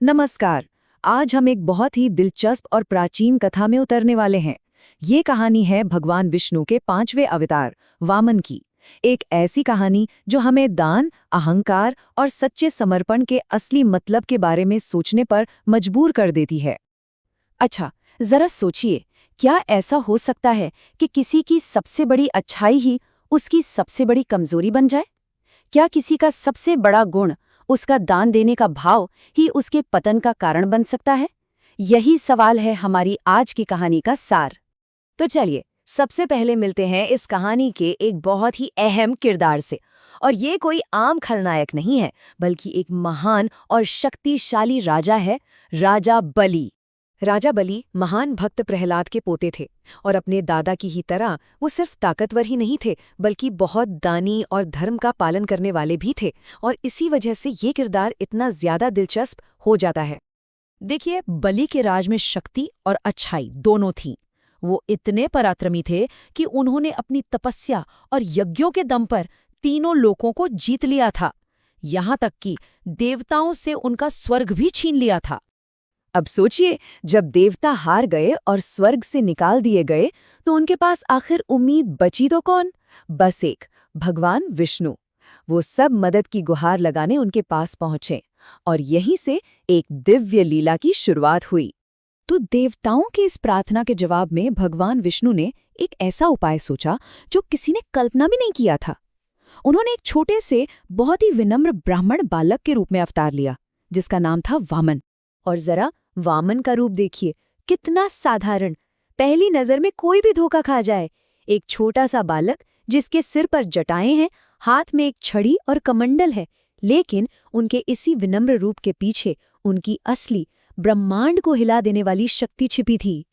नमस्कार। आज हम एक बहुत ही दिलचस्प और प्राचीन कथा में उतरने वाले हैं। ये कहानी है भगवान विष्णु के 5वें अवतार वामन की। एक ऐसी कहानी जो हमें दान, अहंकार और सच्चे समर्पण के असली मतलब के बारे में सोचने पर मजबूर कर देती है। अच्छा, जरा सोचिए, क्या ऐसा हो सकता है कि किसी की सबसे बड़ी अच्छाई ही उसकी सबसे बड़ी कमजोरी बन जाए? क्या किसी का सबसे बड़ा गुण, उसका दान देने का भाव ही उसके पतन का कारण बन सकता है? यही सवाल है हमारी आज की कहानी का सार। तो चलिए, सबसे पहले मिलते हैं इस कहानी के एक बहुत ही अहम किरदार से। और ये कोई आम खलनायक नहीं है, बल्कि एक महान और शक्तिशाली राजा है, राजा बलि। राजा बलि महान भक्त प्रहलाद के पोते थे और अपने दादा की ही तरह वो सिर्फ ताकतवर ही नहीं थे, बल्कि बहुत दानी और धर्म का पालन करने वाले भी थे। और इसी वजह से ये किरदार इतना ज्यादा दिलचस्प हो जाता है। देखिए, बलि के राज में शक्ति और अच्छाई दोनों थीं। वो इतने पराक्रमी थे कि उन्होंने अपनी तपस्या और यज्ञों के दम पर तीनों लोकों को जीत लिया था। यहाँ तक कि देवताओं से उनका स्वर्ग भी छीन लिया था। अब सोचिए, जब देवता हार गए और स्वर्ग से निकाल दिए गए, तो उनके पास आखिर उम्मीद बची तो कौन? बस एक, भगवान विष्णु। वो सब मदद की गुहार लगाने उनके पास पहुंचे और यहीं से एक दिव्य लीला की शुरुआत हुई। तो देवताओं की इस प्रार्थना के जवाब में भगवान विष्णु ने एक ऐसा उपाय सोचा जो किसी ने कल्पना भी नहीं किया था। उन्होंने एक छोटे से, बहुत ही विनम्र ब्राह्मण बालक के रूप में अवतार लिया, जिसका नाम था वामन। और जरा वामन का रूप देखिए, कितना साधारण, पहली नजर में कोई भी धोखा खा जाए। एक छोटा सा बालक जिसके सिर पर जटाएं हैं, हाथ में एक छड़ी और कमंडल है, लेकिन उनके इसी विनम्र रूप के पीछे उनकी असली, ब्रह्मांड को हिला देने वाली शक्ति छिपी थी।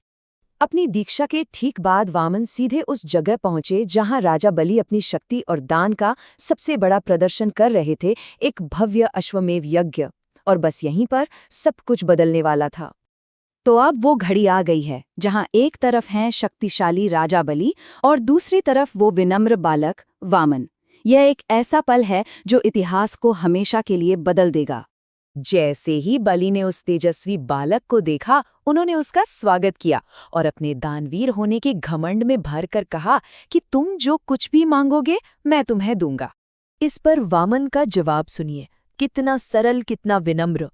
अपनी दीक्षा के ठीक बाद वामन सीधे उस जगह पहुंचे जहां राजा बलि अपनी शक्ति और दान का सबसे बड़ा प्रदर्शन कर रहे थे, एक भव्य अश्वमेध यज्ञ। और बस यहीं पर सब कुछ बदलने वाला था। तो अब वो घड़ी आ गई है जहां एक तरफ हैं शक्तिशाली राजा बलि और दूसरी तरफ वो विनम्र बालक वामन। यह एक ऐसा पल है जो इतिहास को हमेशा के लिए बदल देगा। जैसे ही बलि ने उस तेजस्वी बालक को देखा, उन्होंने उसका स्वागत किया और अपने दानवीर होने के घमंड में भरकर कहा कि तुम जो कुछ भी मांगोगे मैं तुम्हें दूंगा। इस पर वामन का जवाब सुनिए, कितना सरल, कितना विनम्र।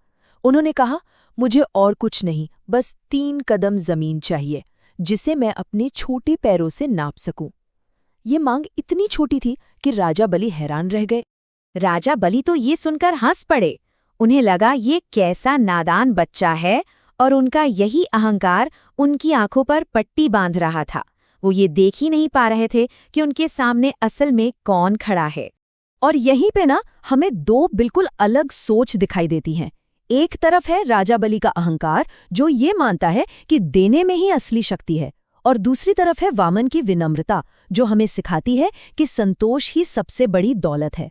उन्होंने कहा, मुझे और कुछ नहीं, बस 3 कदम जमीन चाहिए जिसे मैं अपने छोटे पैरों से नाप सकूं। ये मांग इतनी छोटी थी कि राजा बलि हैरान रह गए। राजा बलि तो ये सुनकर हंस पड़े। उन्हें लगा ये कैसा नादान बच्चा है, और उनका यही अहंकार उनकी आंखों पर पट्टी बांध रहा था। वो ये देख ही नहीं पा रहे थे कि उनके सामने असल में कौन खड़ा है। और यहीं पे ना हमें 2 बिल्कुल अलग सोच दिखाई देती हैं। एक तरफ है राजा बलि का अहंकार, जो ये मानता है कि देने में ही असली शक्ति है, और दूसरी तरफ है वामन की विनम्रता, जो हमें सिखाती है कि संतोष ही सबसे बड़ी दौलत है।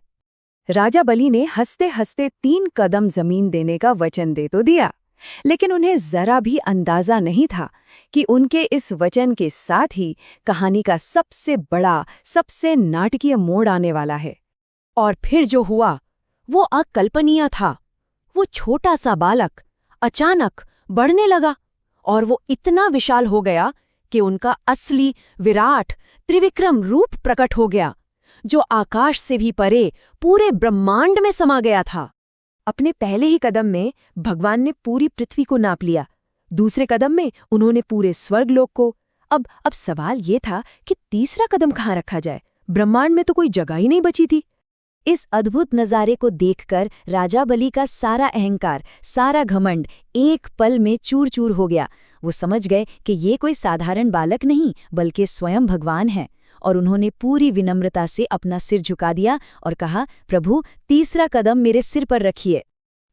राजा बलि ने हंसते हंसते 3 कदम जमीन देने का वचन दे तो दिया, लेकिन उन्हें जरा भी अंदाजा नहीं था कि उनके इस वचन के साथ ही कहानी का सबसे बड़ा, सबसे नाटकीय मोड़ आने वाला है। और फिर जो हुआ वो अकल्पनीय था। वो छोटा सा बालक अचानक बढ़ने लगा और वो इतना विशाल हो गया कि उनका असली विराट त्रिविक्रम रूप प्रकट हो गया, जो आकाश से भी परे पूरे ब्रह्मांड में समा गया था। अपने पहले ही कदम में भगवान ने पूरी पृथ्वी को नाप लिया, दूसरे कदम में उन्होंने पूरे स्वर्गलोक को। अब सवाल ये था कि तीसरा कदम कहाँ रखा जाए? ब्रह्मांड में तो कोई जगह ही नहीं बची थी। इस अद्भुत नज़ारे को देखकर राजा बलि का सारा अहंकार, सारा घमंड एक पल में चूर चूर हो गया। वो समझ गए कि ये कोई साधारण बालक नहीं, बल्कि स्वयं भगवान है। और उन्होंने पूरी विनम्रता से अपना सिर झुका दिया और कहा, प्रभु, तीसरा कदम मेरे सिर पर रखिए।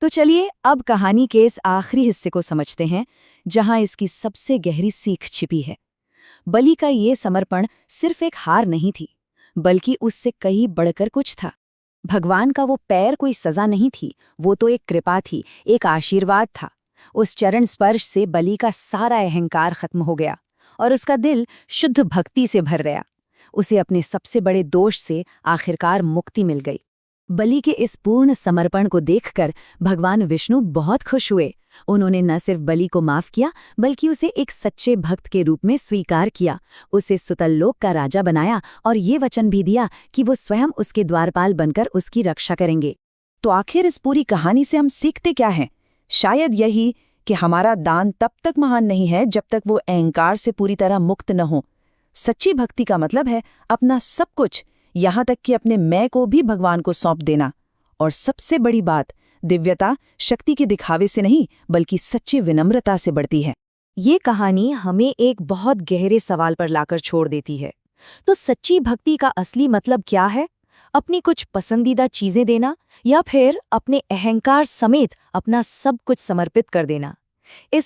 तो चलिए अब कहानी के इस आखिरी हिस्से को समझते हैं, जहां इसकी सबसे गहरी सीख छिपी है। बलि का ये समर्पण सिर्फ एक हार नहीं थी, बल्कि उससे कहीं बढ़कर कुछ था। भगवान का वो पैर कोई सजा नहीं थी, वो तो एक कृपा थी, एक आशीर्वाद था। उस चरण स्पर्श से बलि का सारा अहंकार खत्म हो गया और उसका दिल शुद्ध भक्ति से भर गया। उसे अपने सबसे बड़े दोष से आखिरकार मुक्ति मिल गई। बलि के इस पूर्ण समर्पण को देखकर भगवान विष्णु बहुत खुश हुए उन्होंने न सिर्फ बलि को माफ किया बल्कि उसे एक सच्चे भक्त के रूप में स्वीकार किया, उसे सुतललोक का राजा बनाया और ये वचन भी दिया कि वो स्वयं उसके द्वारपाल बनकर उसकी रक्षा करेंगे। तो आखिर इस पूरी कहानी से हम सीखते क्या हैं? शायद यही कि हमारा दान तब तक महान नहीं है जब तक वो अहंकार से पूरी तरह मुक्त न हो। सच्ची भक्ति का मतलब है अपना सब कुछ, यहाँ तक कि अपने मैं को भी भगवान को सौंप देना। और सबसे बड़ी बात, दिव्यता शक्ति के दिखावे से नहीं बल्कि सच्ची विनम्रता से बढ़ती है। ये कहानी हमें एक बहुत गहरे सवाल पर लाकर छोड़ देती है। तो सच्ची भक्ति का असली मतलब क्या है? अपनी कुछ पसंदीदा चीजें देना या फिर अपने अहंकार समेत अपना सब कुछ समर्पित कर देना? इस